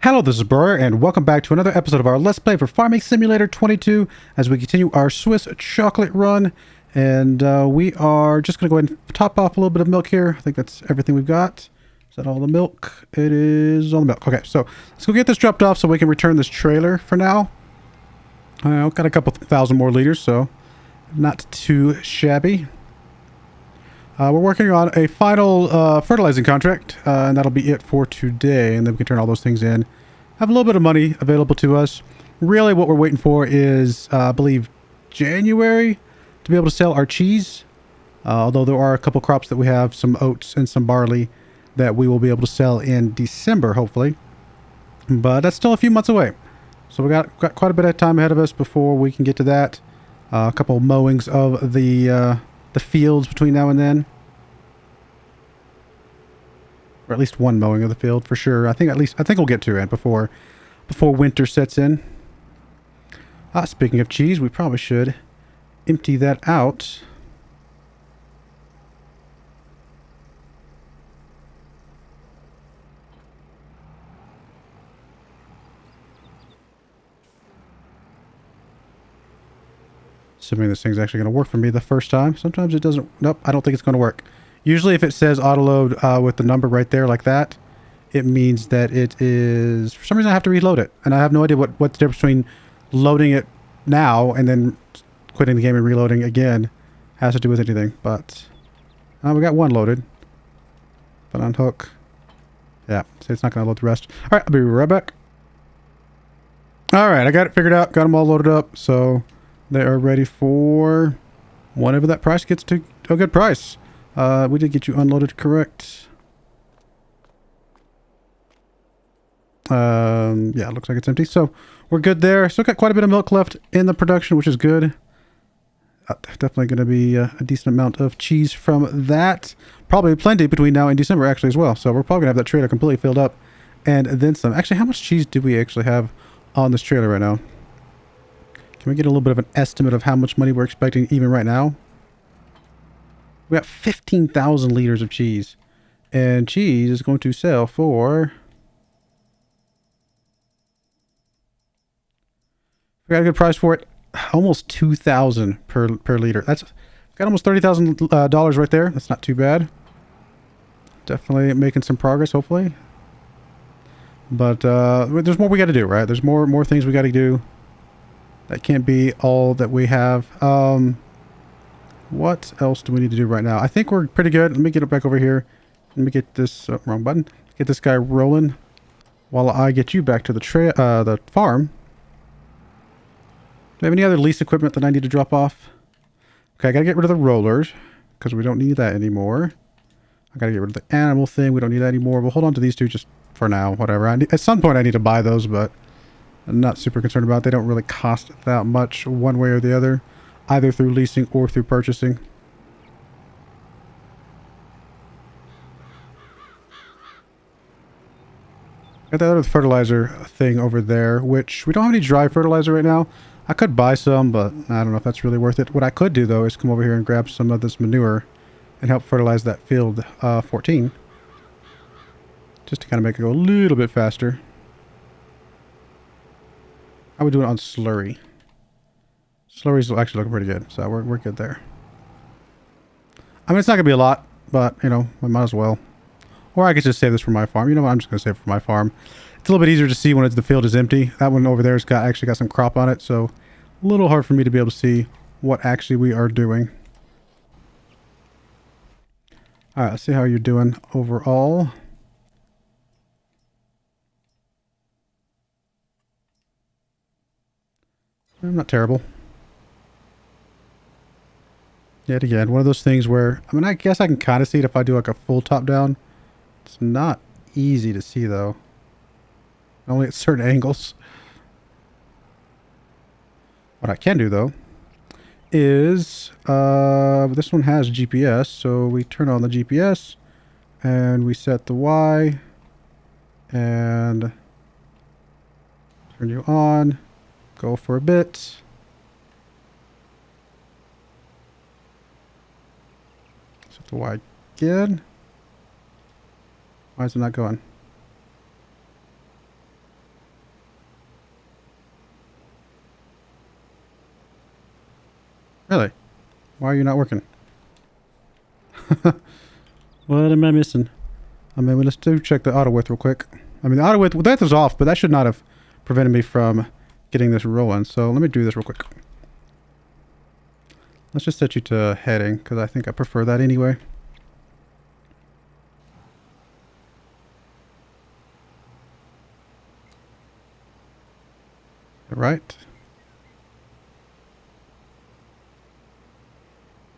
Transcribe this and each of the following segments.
Hello, this is Broyar, and welcome back to another episode of our Let's Play for Farming Simulator 22 as we continue our Swiss chocolate run. And we are just going to go ahead and top off a little bit of milk here. I think that's everything we've got. Is that all the milk? It is all the milk. Okay, so let's go get this dropped off so we can return this trailer for now. Got a couple thousand more liters, so not too shabby. We're working on a final fertilizing contract, and that'll be it for today. And then we can turn all those things in. Have a little bit of money available to us. Really, what we're waiting for is, I believe, January to be able to sell our cheese. Although there are a couple crops that we have, some oats and some barley, that we will be able to sell in December, hopefully. But that's still a few months away. So we got quite a bit of time ahead of us before we can get to that. A couple mowings of the fields between now and then, or at least one mowing of the field for sure. I think we'll get to it before winter sets in. Speaking of cheese, we probably should empty that out. Assuming this thing's actually going to work for me the first time. Sometimes it doesn't. Nope, I don't think it's going to work. Usually if it says autoload with the number right there like that, it means that it is... For some reason I have to reload it. And I have no idea what the difference between loading it now and then quitting the game and reloading again has to do with anything. But we got one loaded. But unhook. Yeah, so it's not going to load the rest. Alright, I'll be right back. Alright, I got it figured out. Got them all loaded up. So... they are ready for whenever that price gets to a good price. We did get you unloaded, correct? Yeah, it looks like it's empty. So we're good there. Still got quite a bit of milk left in the production, which is good. Definitely going to be a decent amount of cheese from that. Probably plenty between now and December actually as well. So we're probably going to have that trailer completely filled up and then some. Actually, how much cheese do we actually have on this trailer right now? Can we get a little bit of an estimate of how much money we're expecting even right now? We got 15,000 liters of cheese. And cheese is going to sell for... we got a good price for it. Almost 2,000 per liter. That's got almost $30,000 right there. That's not too bad. Definitely making some progress, hopefully. But there's more we got to do, right? There's more things we got to do. That can't be all that we have. What else do we need to do right now? I think we're pretty good. Let me get it back over here. Let me get this... wrong button. Get this guy rolling while I get you back to the farm. Do we have any other lease equipment that I need to drop off? Okay, I gotta get rid of the rollers because we don't need that anymore. I gotta get rid of the animal thing. We don't need that anymore. We'll hold on to these two just for now. Whatever. At some point I need to buy those, but... I'm not super concerned about it. They don't really cost that much one way or the other, either through leasing or through purchasing. Got that other fertilizer thing over there, which we don't have any dry fertilizer right now. I could buy some, but I don't know if that's really worth it. What I could do, though, is come over here and grab some of this manure and help fertilize that field 14. Just to kind of make it go a little bit faster. How are we doing on slurry? Slurry's actually looking pretty good, so we're good there. I mean, it's not going to be a lot, but, you know, I might as well. Or I could just save this for my farm. You know what? I'm just going to save it for my farm. It's a little bit easier to see when the field is empty. That one over there has actually got some crop on it, so a little hard for me to be able to see what actually we are doing. Alright, let's see how you're doing overall. Not terrible. Yet again, one of those things where, I mean, I guess I can kind of see it if I do like a full top down. It's not easy to see though. Only at certain angles. What I can do though is, this one has GPS, so we turn on the GPS and we set the Y and turn you on. Go for a bit. Set the Y again. Why is it not going? Really? Why are you not working? What am I missing? I mean, let's do check the auto width real quick. I mean, the auto width is off, but that should not have prevented me from getting this rolling. So let me do this real quick. Let's just set you to heading, because I think I prefer that anyway. Right.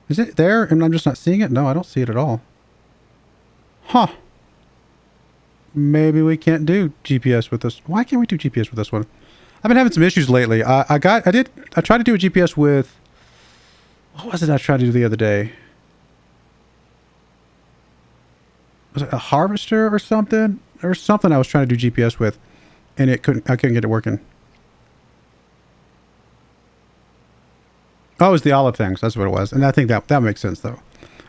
Is it there and I'm just not seeing it? No, I don't see it at all. Huh. Maybe we can't do GPS with this. Why can't we do GPS with this one? I've been having some issues lately. I tried to do a GPS with, what was it I tried to do the other day? Was it a harvester or something? Or something I was trying to do GPS with, and I couldn't get it working. Oh, it was the olive things. That's what it was. And I think that makes sense, though.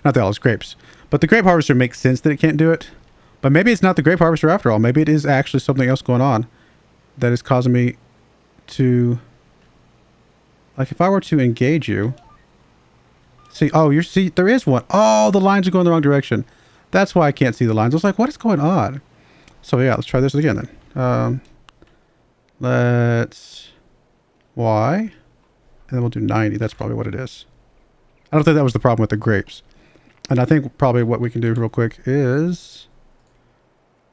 Not the olives, grapes. But the grape harvester makes sense that it can't do it. But maybe it's not the grape harvester after all. Maybe it is actually something else going on that is causing me to... Like, if I were to engage you... See, oh, see, there is one. Oh, the lines are going the wrong direction. That's why I can't see the lines. I was like, what is going on? So, yeah, let's try this again, then. Let's... Y... And then we'll do 90. That's probably what it is. I don't think that was the problem with the grapes. And I think probably what we can do real quick is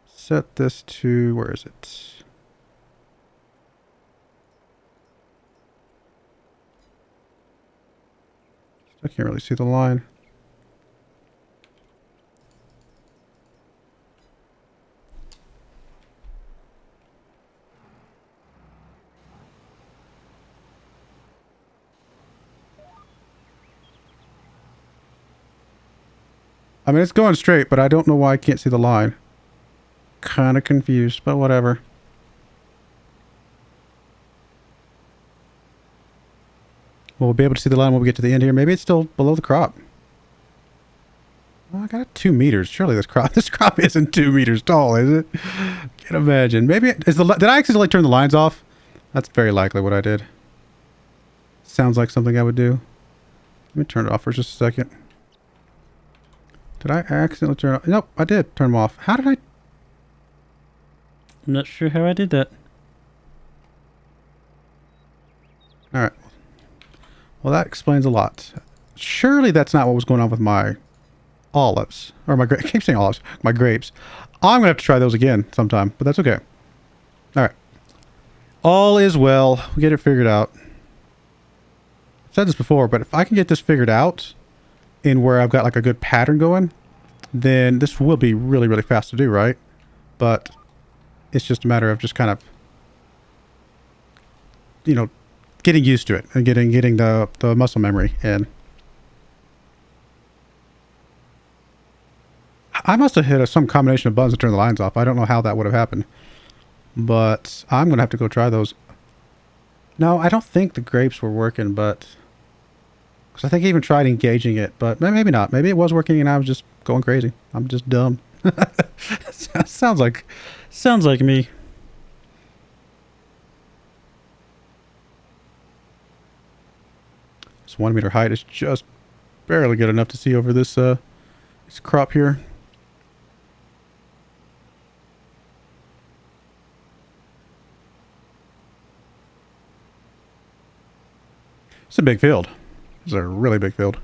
set this to, where is it? I can't really see the line. I mean, it's going straight, but I don't know why I can't see the line. Kind of confused, but whatever. We'll be able to see the line when we get to the end here. Maybe it's still below the crop. Well, I got 2 meters. Surely this crop isn't 2 meters tall, is it? Can't imagine. Maybe did I accidentally turn the lines off? That's very likely what I did. Sounds like something I would do. Let me turn it off for just a second. Did I accidentally turn it off? Nope, I did turn them off. How did I? I'm not sure how I did that. Alright. Well, that explains a lot. Surely that's not what was going on with my olives. Or my grapes. I keep saying olives. My grapes. I'm going to have to try those again sometime, but that's okay. Alright. All is well. We get it figured out. I've said this before, but if I can get this figured out in where I've got like a good pattern going, then this will be really, really fast to do, right? But it's just a matter of just kind of, you know, getting used to it and getting the muscle memory in. I must have hit some combination of buttons to turn the lines off. I don't know how that would have happened, but I'm going to have to go try those. No, I don't think the grapes were working, but because I think I even tried engaging it, but maybe not. Maybe it was working and I was just going crazy. I'm just dumb. Sounds like me. This 1 meter height is just barely good enough to see over this crop here. It's a big field. It's a really big field.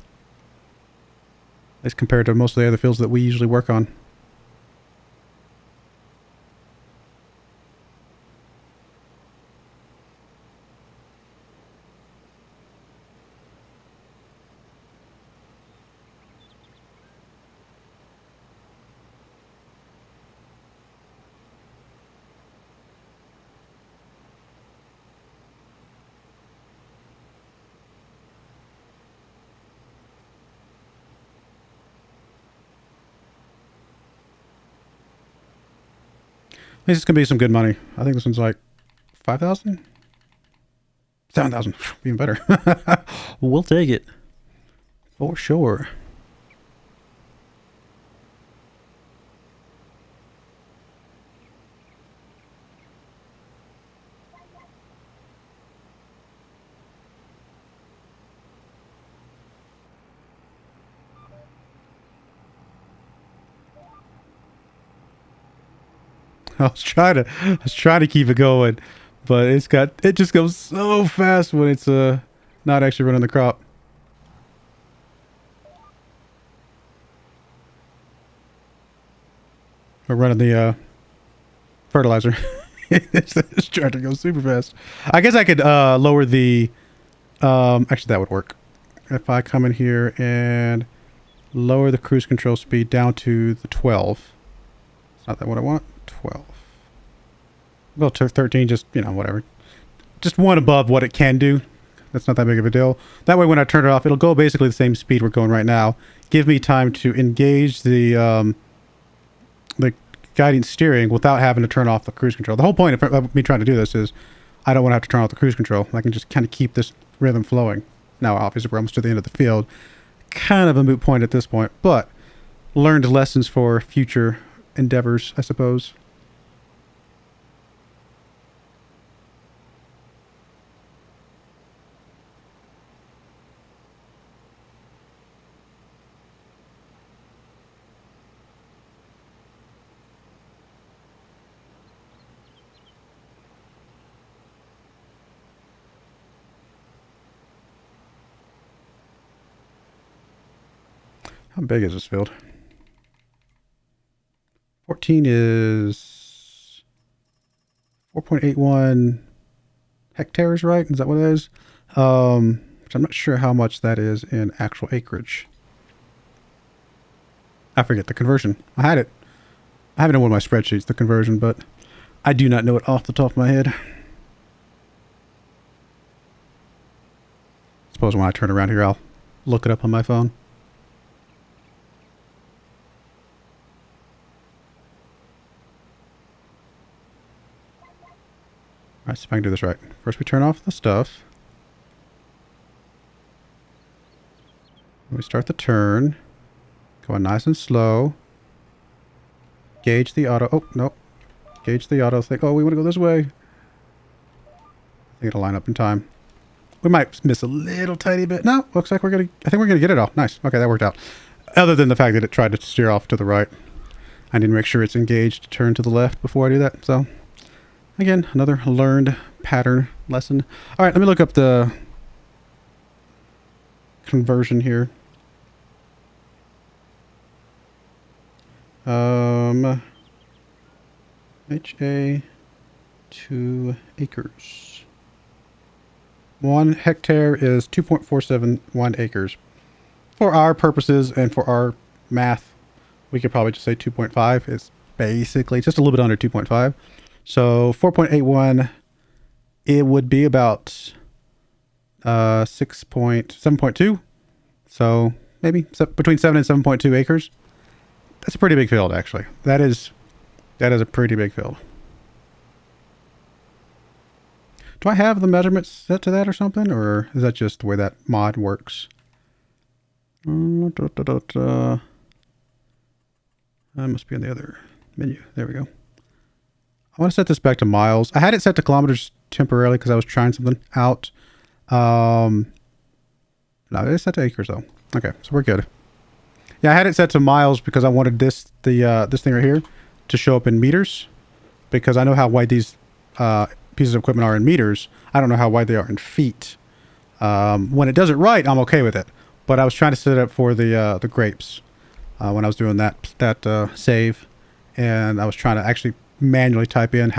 As compared to most of the other fields that we usually work on. This is going to be some good money. I think this one's like 5,000? 7,000. Even better. We'll take it. For sure. I was trying to keep it going, but it just goes so fast when it's not actually running the crop. Or running the fertilizer. This tractor goes super fast. I guess I could lower the actually that would work. If I come in here and lower the cruise control speed down to the 12. It's not that what I want. 12. Well, to 13, just, you know, whatever. Just one above what it can do. That's not that big of a deal. That way when I turn it off, it'll go basically the same speed we're going right now. Give me time to engage the guiding steering without having to turn off the cruise control. The whole point of me trying to do this is I don't want to have to turn off the cruise control. I can just kind of keep this rhythm flowing. Now, obviously, we're almost to the end of the field. Kind of a moot point at this point, but learned lessons for future endeavors, I suppose. How big is this field? 14 is 4.81 hectares, right? Is that what it is? Which I'm not sure how much that is in actual acreage. I forget the conversion. I had it. I have it in one of my spreadsheets, the conversion, but I do not know it off the top of my head. Suppose when I turn around here, I'll look it up on my phone. Alright, see if I can do this right. First we turn off the stuff. We start the turn. Going nice and slow. Gauge the auto. Oh, no. Gauge the auto. Think, oh, we want to go this way. I think it'll line up in time. We might miss a little tiny bit. No, looks like I think we're going to get it all. Nice. Okay, that worked out. Other than the fact that it tried to steer off to the right. I need to make sure it's engaged to turn to the left before I do that. So, again, another learned pattern lesson. All right, let me look up the conversion here. HA to acres. 1 hectare is 2.471 acres. For our purposes and for our math, we could probably just say 2.5. It's basically just a little bit under 2.5. So 4.81, it would be about 7.2. So maybe between 7 and 7.2 acres. That's a pretty big field, actually. That is a pretty big field. Do I have the measurements set to that or something? Or is that just the way that mod works? That must be in the other menu. There we go. I want to set this back to miles. I had it set to kilometers temporarily because I was trying something out. No, it's set to acres though. Okay, so we're good. Yeah, I had it set to miles because I wanted this thing right here to show up in meters, because I know how wide these pieces of equipment are in meters. I don't know how wide they are in feet. When it does it right, I'm okay with it. But I was trying to set it up for the grapes when I was doing that save, and I was trying to actually manually type in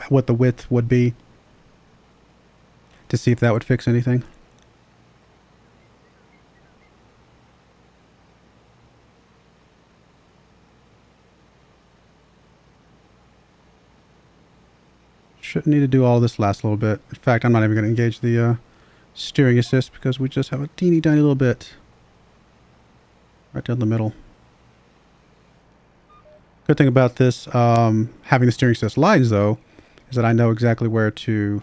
what the width would be to see if that would fix anything. Shouldn't need to do all this last little bit. In fact, I'm not even going to engage the steering assist because we just have a teeny tiny little bit right down the middle. Good thing about this, having the steering assist lines though, is that I know exactly where to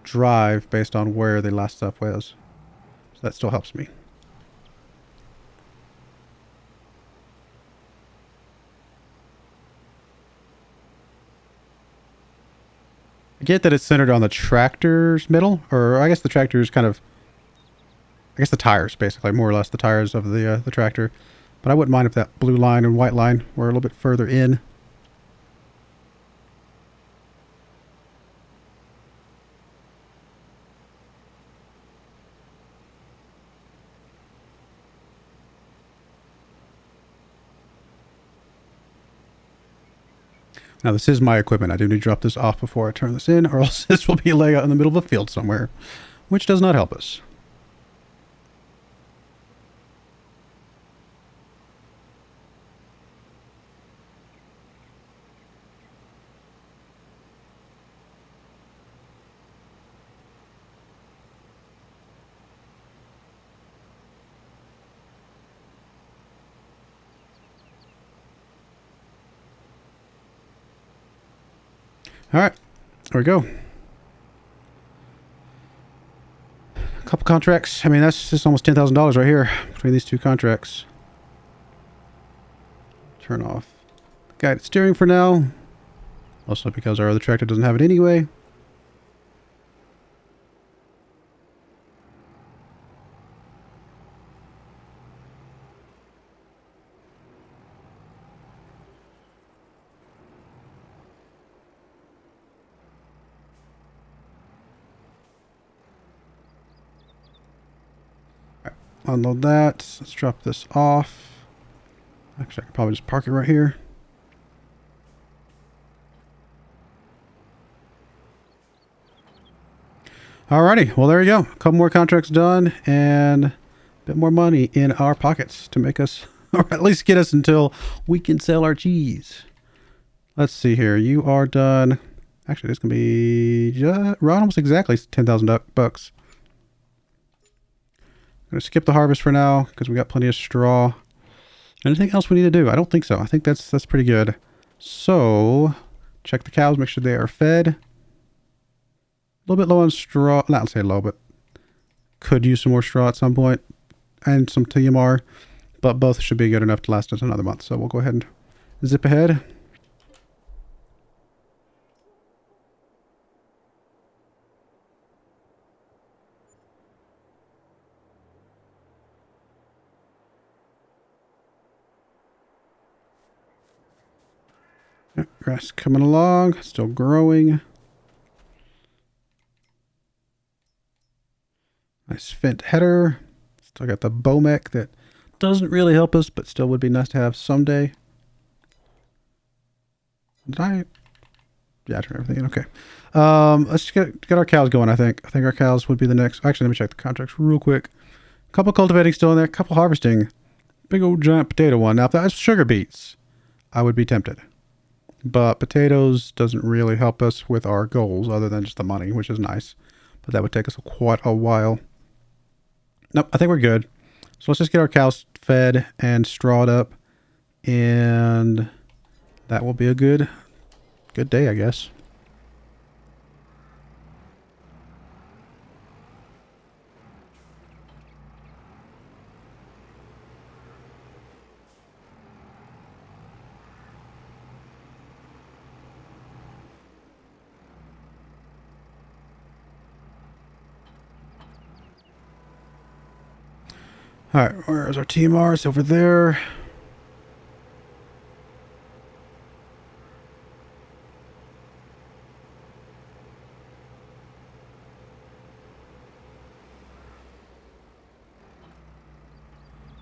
drive based on where the last stuff was. So that still helps me. I get that it's centered on the tractor's middle, or I guess the tractor's kind of, I guess the tires, basically, more or less the tires of the tractor. But I wouldn't mind if that blue line and white line were a little bit further in. Now, this is my equipment. I do need to drop this off before I turn this in, or else this will be laying out in the middle of a field somewhere, which does not help us. All right, there we go. A couple contracts. I mean, that's just almost $10,000 right here between these two contracts. Turn off guided steering for now. Also because our other tractor doesn't have it anyway. Unload that. Let's drop this off. Actually, I could probably just park it right here. Alrighty, well there you go. A couple more contracts done and a bit more money in our pockets to make us, or at least get us until we can sell our cheese. Let's see here. You are done. Actually, this can be just, right almost exactly 10,000 bucks. I'm going to skip the harvest for now because we got plenty of straw. Anything else we need to do? I don't think so. I think that's pretty good. So, check the cows, make sure they are fed. A little bit low on straw. Not to say low, but could use some more straw at some point. And some TMR. But both should be good enough to last us another month. So we'll go ahead and zip ahead. Grass coming along, still growing. Nice Fent header. Still got the Bomec that doesn't really help us, but still would be nice to have someday. Did I? Yeah, I turned everything in. Okay. Let's get our cows going, I think. I think our cows would be the next. Actually, let me check the contracts real quick. A couple cultivating still in there, a couple harvesting. Big old giant potato one. Now, if that was sugar beets, I would be tempted. But potatoes doesn't really help us with our goals other than just the money, which is nice. But that would take us quite a while. Nope, I think we're good. So let's just get our cows fed and strawed up. And that will be a good day, I guess. All right, where's our TMR? It's over there.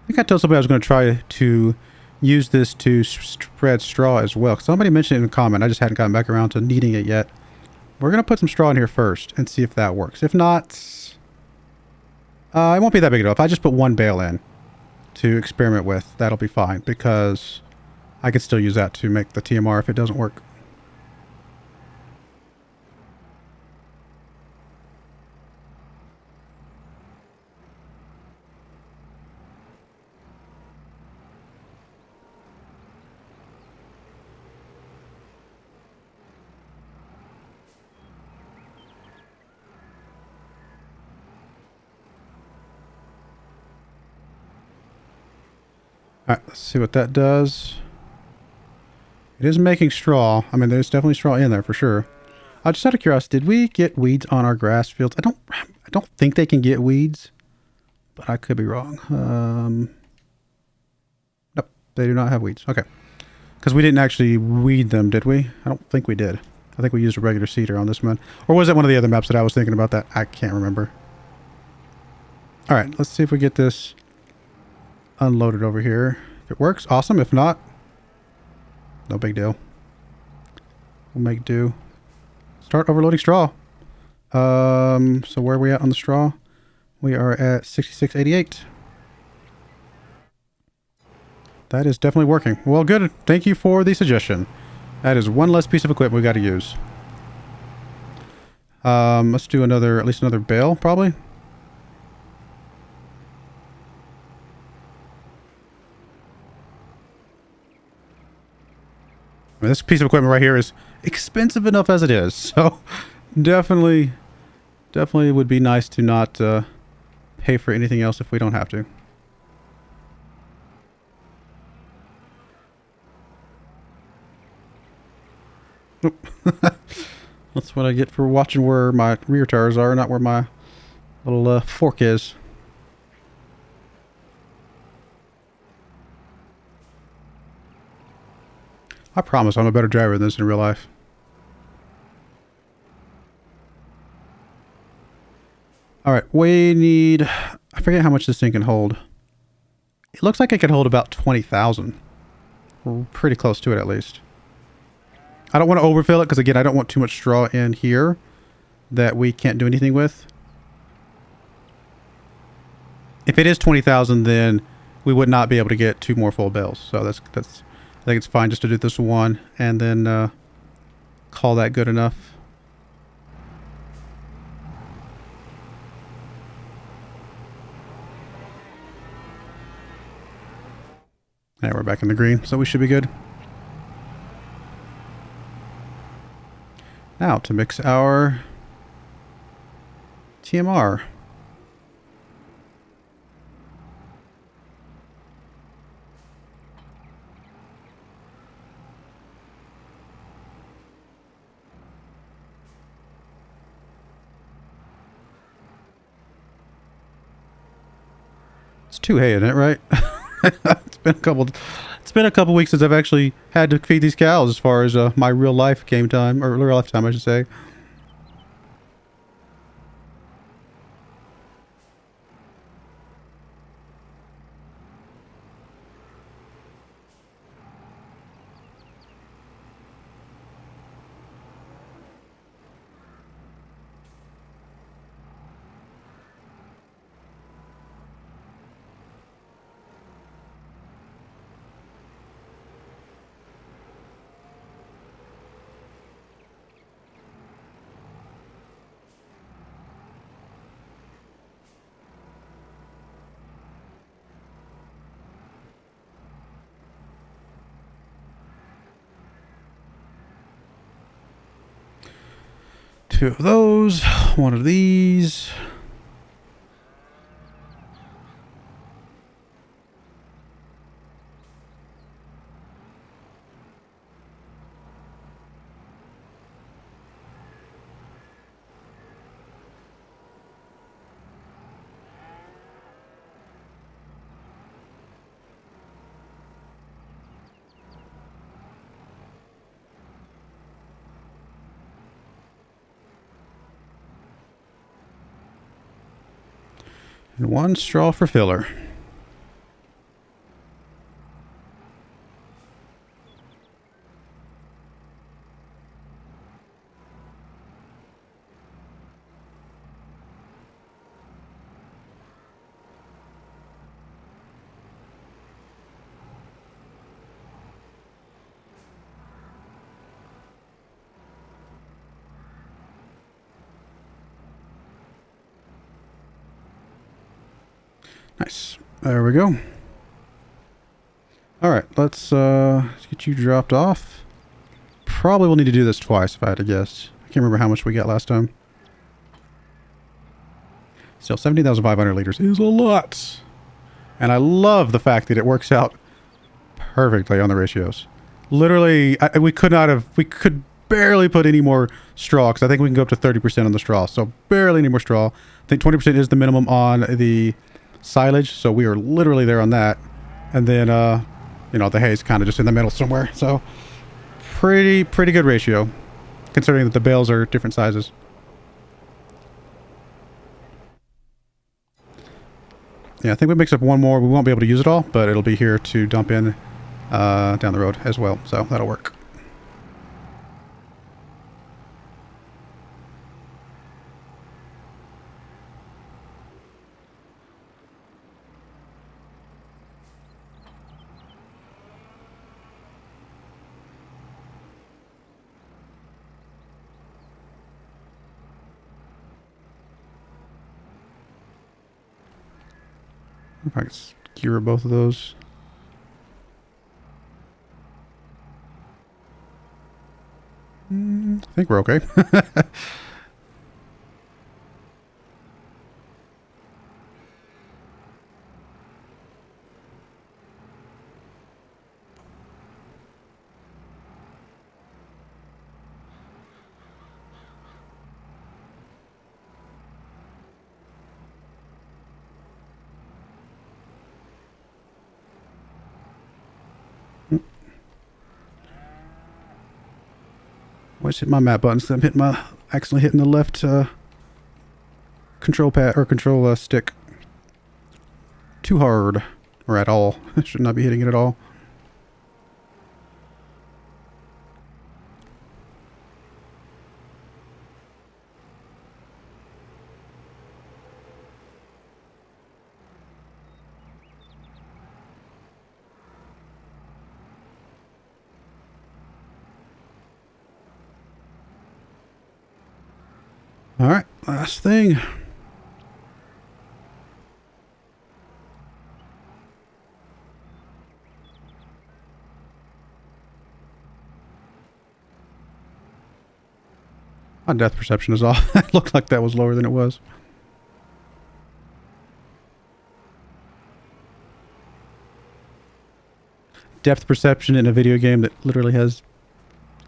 I think I told somebody I was going to try to use this to spread straw as well. Somebody mentioned it in a comment. I just hadn't gotten back around to needing it yet. We're going to put some straw in here first and see if that works. If not, it won't be that big a deal. If I just put one bale in to experiment with, that'll be fine because I could still use that to make the TMR if it doesn't work. Alright, let's see what that does. It is making straw. I mean, there's definitely straw in there for sure. Just out of curiosity, did we get weeds on our grass fields? I don't think they can get weeds, but I could be wrong. Nope, they do not have weeds. Okay. Because we didn't actually weed them, did we? I don't think we did. I think we used a regular seeder on this one. Or was it one of the other maps that I was thinking about that? I can't remember. Alright, let's see if we get this unloaded over here. If it works, awesome. If not, no big deal. We'll make do. Start overloading straw. So where are we at on the straw? We are at 66.88. That is definitely working. Well, good. Thank you for the suggestion. That is one less piece of equipment we got to use. Let's do at least another bale, probably. I mean, this piece of equipment right here is expensive enough as it is, so definitely would be nice to not pay for anything else if we don't have to. Nope. That's what I get for watching where my rear tires are, not where my little fork is. I promise I'm a better driver than this in real life. Alright, we need... I forget how much this thing can hold. It looks like it can hold about 20,000. We're pretty close to it at least. I don't want to overfill it because, again, I don't want too much straw in here that we can't do anything with. If it is 20,000, then we would not be able to get 2 more full bales. So that's I think it's fine just to do this one and then call that good enough. Yeah, we're back in the green, so we should be good. Now to mix our TMR. It's too hay, isn't it, right? It's been a couple weeks since I've actually had to feed these cows as far as my real life game time, or real life time I should say. Two of those, one of these. And 1 straw for filler. Nice. There we go. Alright, let's get you dropped off. Probably will need to do this twice if I had to guess. I can't remember how much we got last time. Still, 17,500 liters is a lot. And I love the fact that it works out perfectly on the ratios. Literally, we could barely put any more straw, because I think we can go up to 30% on the straw. So barely any more straw. I think 20% is the minimum on the silage, so we are literally there on that. And then you know, the hay's kind of just in the middle somewhere, so pretty good ratio considering that the bales are different sizes. Yeah, I think we mix up one more. We won't be able to use it all, but it'll be here to dump in down the road as well, so that'll work. If I can skewer both of those. I think we're okay. Always hit my map button, so I'm hitting accidentally hitting the left control pad or control stick too hard or at all. I should not be hitting it at all. All right, last thing. My depth perception is off. It looked like that was lower than it was. Depth perception in a video game that literally has...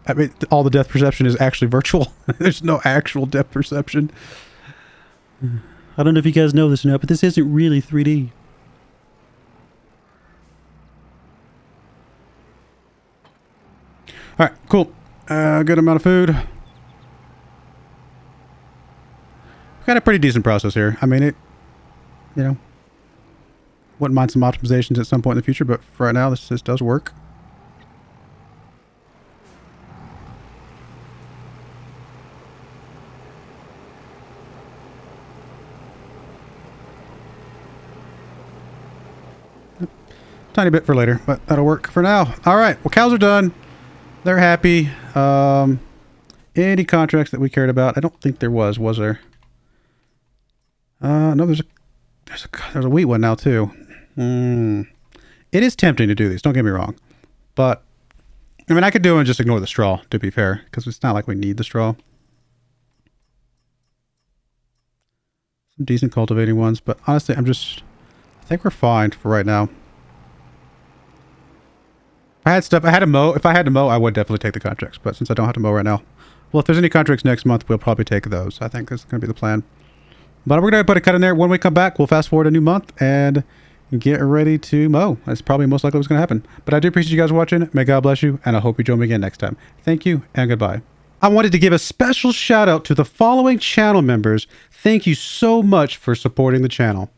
I mean, all the depth perception is actually virtual. There's no actual depth perception. I don't know if you guys know this or not, but this isn't really 3D. All right, cool. Good amount of food. Got a pretty decent process here. I mean, you know, wouldn't mind some optimizations at some point in the future, but for right now, this does work. Tiny bit for later, but that'll work for now. All right. Well, cows are done. They're happy. Any contracts that we cared about? I don't think there was there? No, there's a wheat one now too. It is tempting to do these. Don't get me wrong, but I mean, I could do it and just ignore the straw, to be fair, because it's not like we need the straw. Some decent cultivating ones, but honestly, I think we're fine for right now. If I had to mow, I would definitely take the contracts. But since I don't have to mow right now, well, if there's any contracts next month, we'll probably take those. I think that's going to be the plan. But we're going to put a cut in there. When we come back, we'll fast forward a new month and get ready to mow. That's probably most likely what's going to happen. But I do appreciate you guys watching. May God bless you, and I hope you join me again next time. Thank you, and goodbye. I wanted to give a special shout out to the following channel members. Thank you so much for supporting the channel.